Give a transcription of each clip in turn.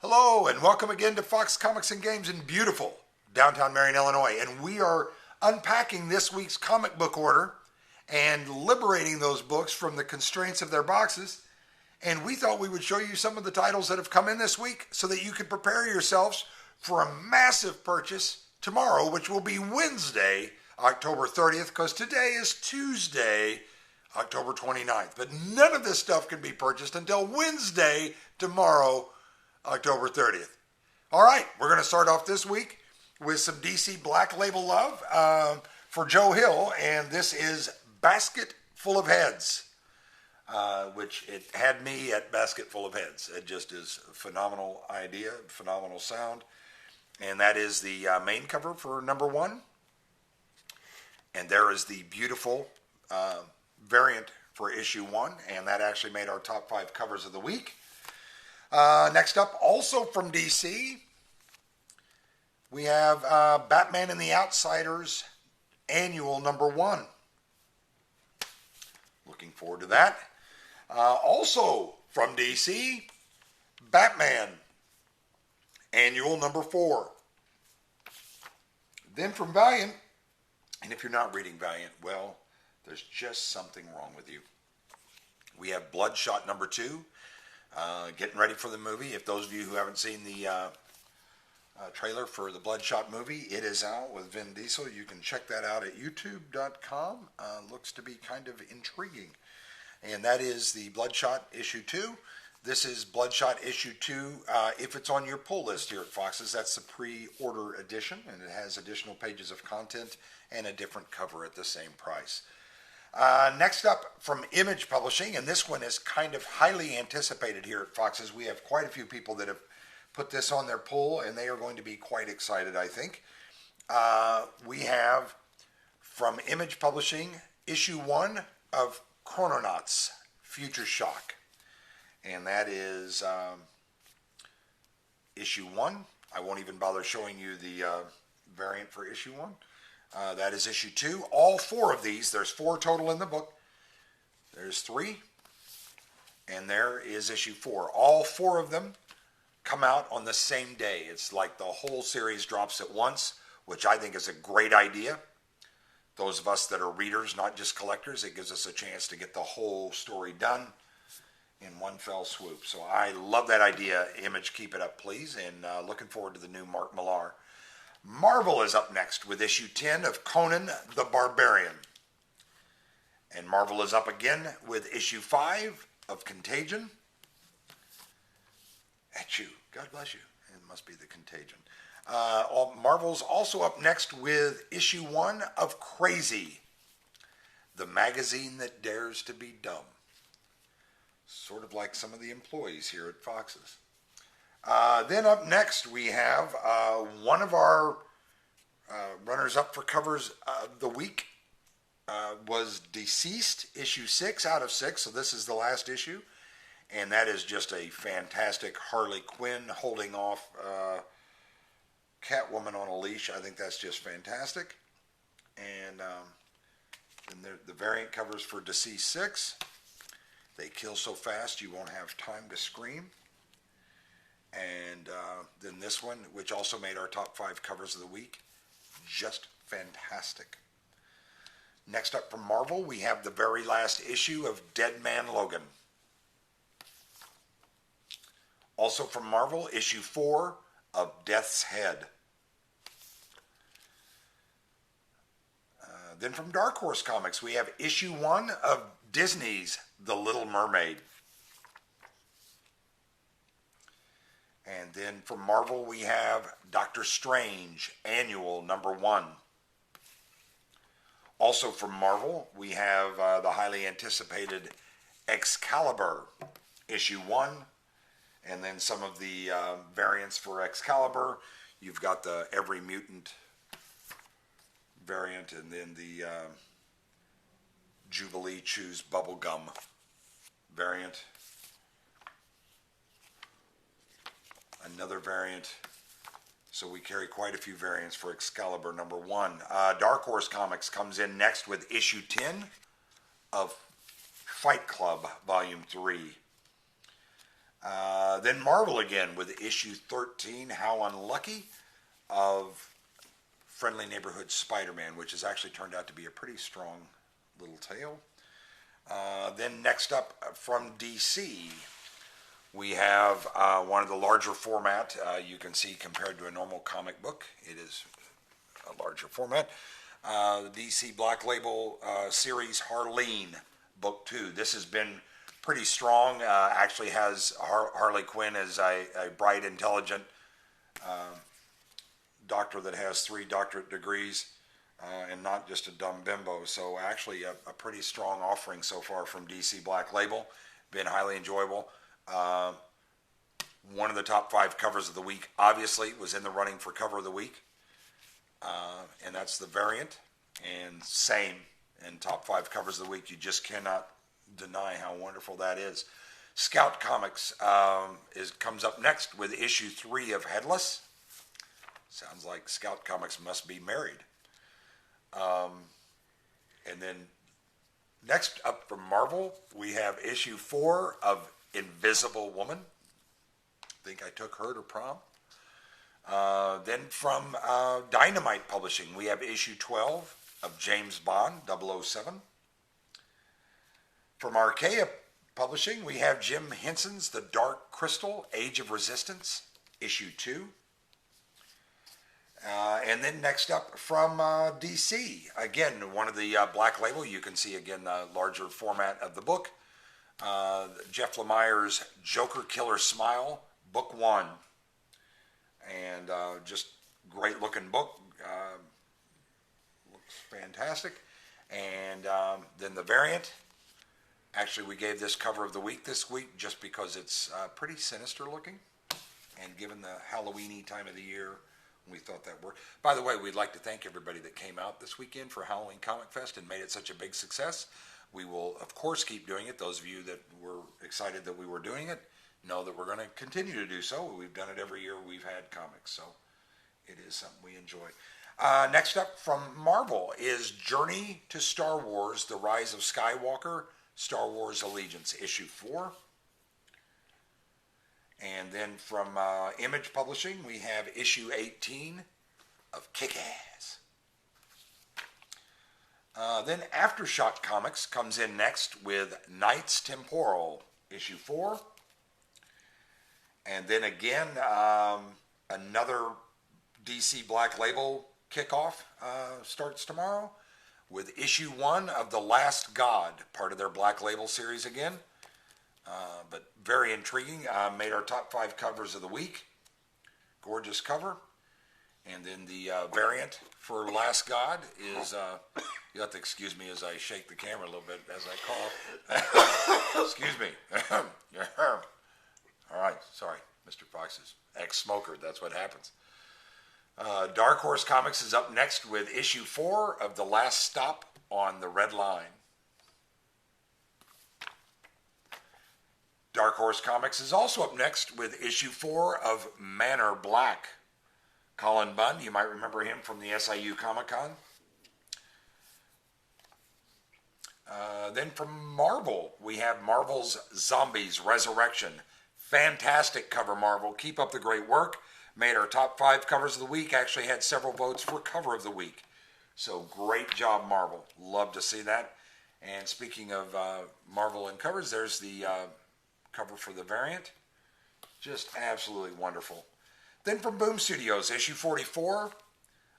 Hello and welcome again to Fox Comics and Games in beautiful downtown Marion, Illinois. And we are unpacking this week's comic book order and liberating those books from the constraints of their boxes. And we thought we would show you some of the titles that have come in this week so that you can prepare yourselves for a massive purchase tomorrow, which will be Wednesday, October 30th, because today is Tuesday, October 29th. But none of this stuff can be purchased until Wednesday, tomorrow, October 30th. All right, we're going to start off this week with some DC Black Label love for Joe Hill, and this is Basket Full of Heads, which it had me at Basket Full of Heads. It just is a phenomenal idea, phenomenal sound, and that is the main cover for number one, and there is the beautiful variant for issue one, and that actually made our top 5 covers of the week. Next up, also from DC, we have Batman and the Outsiders Annual number 1. Looking forward to that. Also from DC, Batman Annual number 4. Then from Valiant, and if you're not reading Valiant, well, there's just something wrong with you. We have Bloodshot number 2. Getting ready for the movie. If those of you who haven't seen the trailer for the Bloodshot movie, it is out with Vin Diesel. You can check that out at youtube.com. Looks to be kind of intriguing. And that is the Bloodshot issue 2. This is Bloodshot issue 2. If it's on your pull list here at Fox's, that's the pre-order edition, and it has additional pages of content and a different cover at the same price. Next up from Image Publishing, and this one is kind of highly anticipated here at Fox's. We have quite a few people that have put this on their pull, and they are going to be quite excited, I think. We have from Image Publishing issue 1 of Chrononauts Future Shock, and that is issue 1. I won't even bother showing you the variant for issue 1. That is issue 2. All 4 of these, there's 4 total in the book. There's 3. And there is issue 4. All 4 of them come out on the same day. It's like the whole series drops at once, which I think is a great idea. Those of us that are readers, not just collectors, it gives us a chance to get the whole story done in one fell swoop. So I love that idea. Image, keep it up, please. And looking forward to the new Mark Millar. Marvel is up next with issue 10 of Conan the Barbarian. And Marvel is up again with issue 5 of Contagion. Achoo. God bless you. It must be the Contagion. Marvel's also up next with issue 1 of Crazy, the magazine that dares to be dumb. Sort of like some of the employees here at Fox's. Then up next we have one of our runners-up for covers the week was Deceased, issue 6 out of 6, so this is the last issue, and that is just a fantastic Harley Quinn holding off Catwoman on a leash. I think that's just fantastic. And then the variant covers for Deceased 6. They kill so fast you won't have time to scream. And then this one, which also made our top 5 covers of the week, just fantastic. Next up from Marvel, we have the very last issue of Dead Man Logan. Also from Marvel, issue 4 of Death's Head. Then from Dark Horse Comics, we have issue 1 of Disney's The Little Mermaid. And then from Marvel, we have Doctor Strange, Annual number 1. Also from Marvel, we have the highly anticipated Excalibur, issue 1. And then some of the variants for Excalibur. You've got the Every Mutant variant, and then the Jubilee Chews Bubblegum variant. Another variant. So we carry quite a few variants for Excalibur number 1. Dark Horse Comics comes in next with issue 10 of Fight Club volume 3. Then Marvel again with issue 13, How Unlucky, of Friendly Neighborhood Spider-Man, which has actually turned out to be a pretty strong little tale. Then next up from DC, we have one of the larger format. You can see compared to a normal comic book, it is a larger format. The DC Black Label series Harleen, book 2. This has been pretty strong. Actually has Harley Quinn as a bright, intelligent doctor that has 3 doctorate degrees and not just a dumb bimbo. So actually a pretty strong offering so far from DC Black Label. Been highly enjoyable. One of the top 5 covers of the week, obviously, was in the running for cover of the week. And that's the variant. And same in top 5 covers of the week. You just cannot deny how wonderful that is. Scout Comics comes up next with issue 3 of Headless. Sounds like Scout Comics must be married. And then next up from Marvel, we have issue 4 of Invisible Woman. I think I took her to prom. Then from Dynamite Publishing, we have issue 12 of James Bond 007. From Archaea Publishing, we have Jim Henson's The Dark Crystal, Age of Resistance, issue 2. And then next up from DC, again, one of the Black Label, you can see again the larger format of the book. Jeff Lemire's Joker Killer Smile, book 1. And just great looking book. Looks fantastic. And then the variant. Actually, we gave this cover of the week this week just because it's pretty sinister looking. And given the Halloween-y time of the year, we thought that worked. By the way, we'd like to thank everybody that came out this weekend for Halloween Comic Fest and made it such a big success. We will, of course, keep doing it. Those of you that were excited that we were doing it know that we're going to continue to do so. We've done it every year we've had comics, so it is something we enjoy. Next up from Marvel is Journey to Star Wars, The Rise of Skywalker, Star Wars Allegiance, issue 4. And then from Image Publishing, we have issue 18 of Kick-Ass. Then Aftershock Comics comes in next with Knights Temporal, issue 4. And then again, another DC Black Label kickoff starts tomorrow with issue 1 of The Last God, part of their Black Label series again. But very intriguing. Made our top 5 covers of the week. Gorgeous cover. And then the variant for Last God is, you have to excuse me as I shake the camera a little bit as I cough. Excuse me. All right, sorry. Mr. Fox is ex-smoker. That's what happens. Dark Horse Comics is up next with issue 4 of The Last Stop on the Red Line. Dark Horse Comics is also up next with issue 4 of Manor Black. Colin Bunn, you might remember him from the SIU Comic-Con. Then from Marvel, we have Marvel's Zombies Resurrection. Fantastic cover, Marvel. Keep up the great work. Made our top 5 covers of the week. Actually had several votes for cover of the week. So great job, Marvel. Love to see that. And speaking of Marvel and covers, there's the cover for the variant. Just absolutely wonderful. Then from Boom Studios, issue 44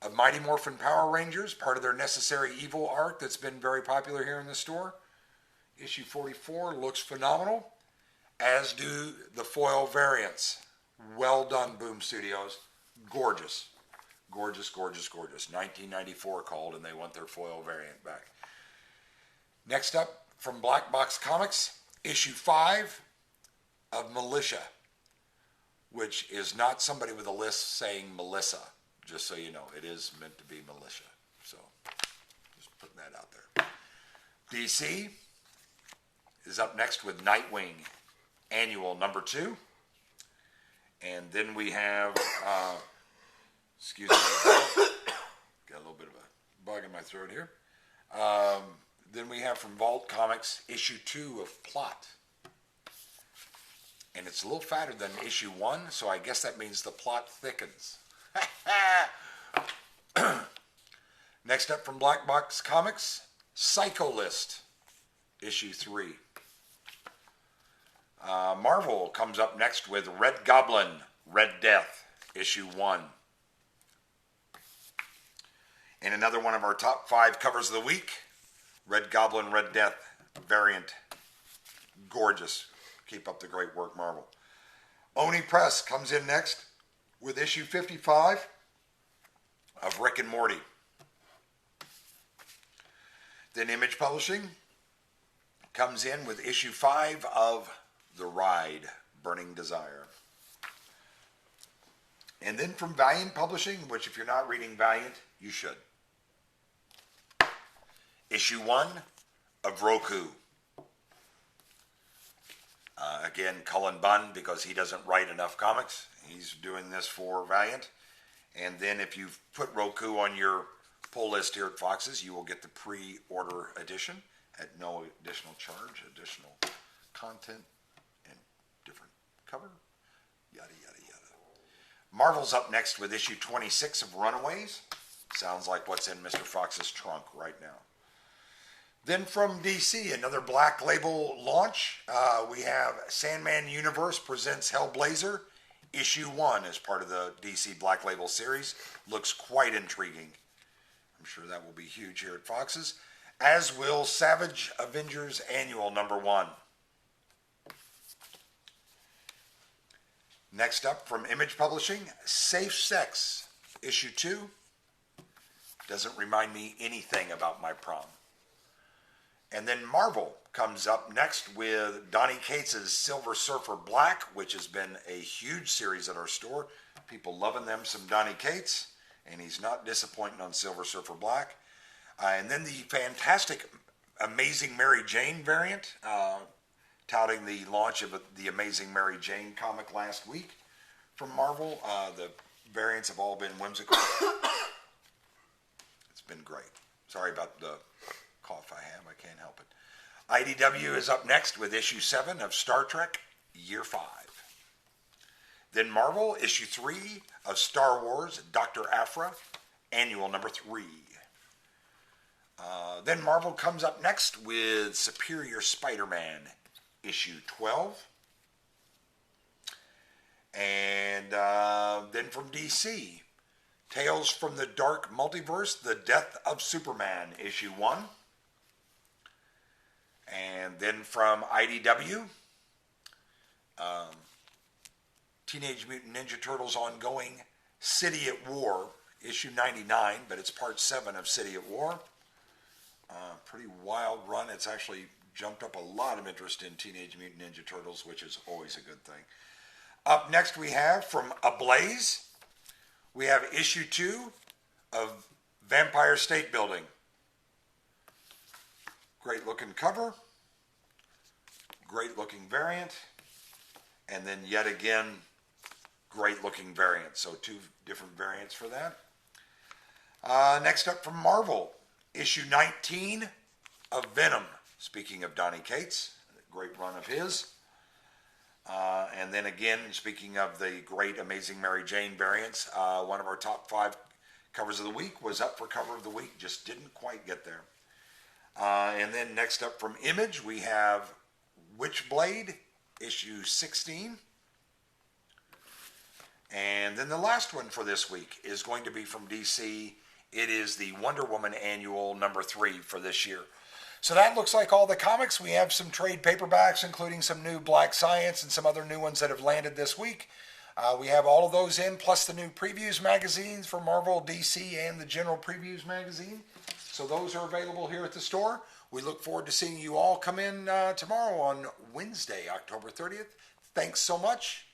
of Mighty Morphin Power Rangers, part of their Necessary Evil arc that's been very popular here in the store. Issue 44 looks phenomenal, as do the foil variants. Well done, Boom Studios. Gorgeous. Gorgeous, gorgeous, gorgeous. 1994 called, and they want their foil variant back. Next up, from Black Box Comics, issue 5 of Militia, which is not somebody with a list saying Melissa, just so you know. It is meant to be Militia. So, just putting that out there. DC is up next with Nightwing, Annual number 2. And then we have, excuse me, got a little bit of a bug in my throat here. Then we have from Vault Comics, issue 2 of Plot. And it's a little fatter than issue 1, so I guess that means the plot thickens. Next up from Black Box Comics, Psycho List, issue 3. Marvel comes up next with Red Goblin, Red Death, issue 1. And another one of our top 5 covers of the week, Red Goblin, Red Death variant. Gorgeous. Keep up the great work, Marvel. Oni Press comes in next with issue 55 of Rick and Morty. Then Image Publishing comes in with issue 5 of The Ride, Burning Desire. And then from Valiant Publishing, which if you're not reading Valiant, you should. Issue 1 of Roku. Again, Cullen Bunn, because he doesn't write enough comics. He's doing this for Valiant. And then if you've put Roku on your pull list here at Fox's, you will get the pre-order edition at no additional charge, additional content, and different cover, yada, yada, yada. Marvel's up next with issue 26 of Runaways. Sounds like what's in Mr. Fox's trunk right now. Then from DC, another Black Label launch. We have Sandman Universe presents Hellblazer, issue 1 as part of the DC Black Label series. Looks quite intriguing. I'm sure that will be huge here at Fox's, as will Savage Avengers Annual number 1. Next up from Image Publishing, Safe Sex, issue 2. Doesn't remind me anything about my prom. And then Marvel comes up next with Donny Cates' Silver Surfer Black, which has been a huge series at our store. People loving them some Donny Cates, and he's not disappointing on Silver Surfer Black. And then the fantastic Amazing Mary Jane variant, touting the launch of the Amazing Mary Jane comic last week from Marvel. The variants have all been whimsical. It's been great. Sorry about the cough I have. I can't help it. IDW is up next with issue 7 of Star Trek Year 5. Then Marvel, issue 3 of Star Wars Dr. Aphra, Annual number 3. Then Marvel comes up next with Superior Spider-Man, issue 12. And then from DC, Tales from the Dark Multiverse, The Death of Superman, issue 1. And then from IDW, Teenage Mutant Ninja Turtles Ongoing, City at War, issue 99, but it's part 7 of City at War. Pretty wild run. It's actually jumped up a lot of interest in Teenage Mutant Ninja Turtles, which is always a good thing. Up next we have from Ablaze, we have issue 2 of Vampire State Building. Great looking cover, great looking variant, and then yet again, great looking variant. So 2 different variants for that. Next up from Marvel, issue 19 of Venom. Speaking of Donny Cates, great run of his. And then again, speaking of the great Amazing Mary Jane variants, one of our top 5 covers of the week was up for cover of the week, just didn't quite get there. And then next up from Image, we have Witchblade, issue 16. And then the last one for this week is going to be from DC. It is the Wonder Woman Annual number 3 for this year. So that looks like all the comics. We have some trade paperbacks, including some new Black Science and some other new ones that have landed this week. We have all of those in, plus the new previews magazines for Marvel, DC, and the General Previews magazine. So those are available here at the store. We look forward to seeing you all come in tomorrow on Wednesday, October 30th. Thanks so much.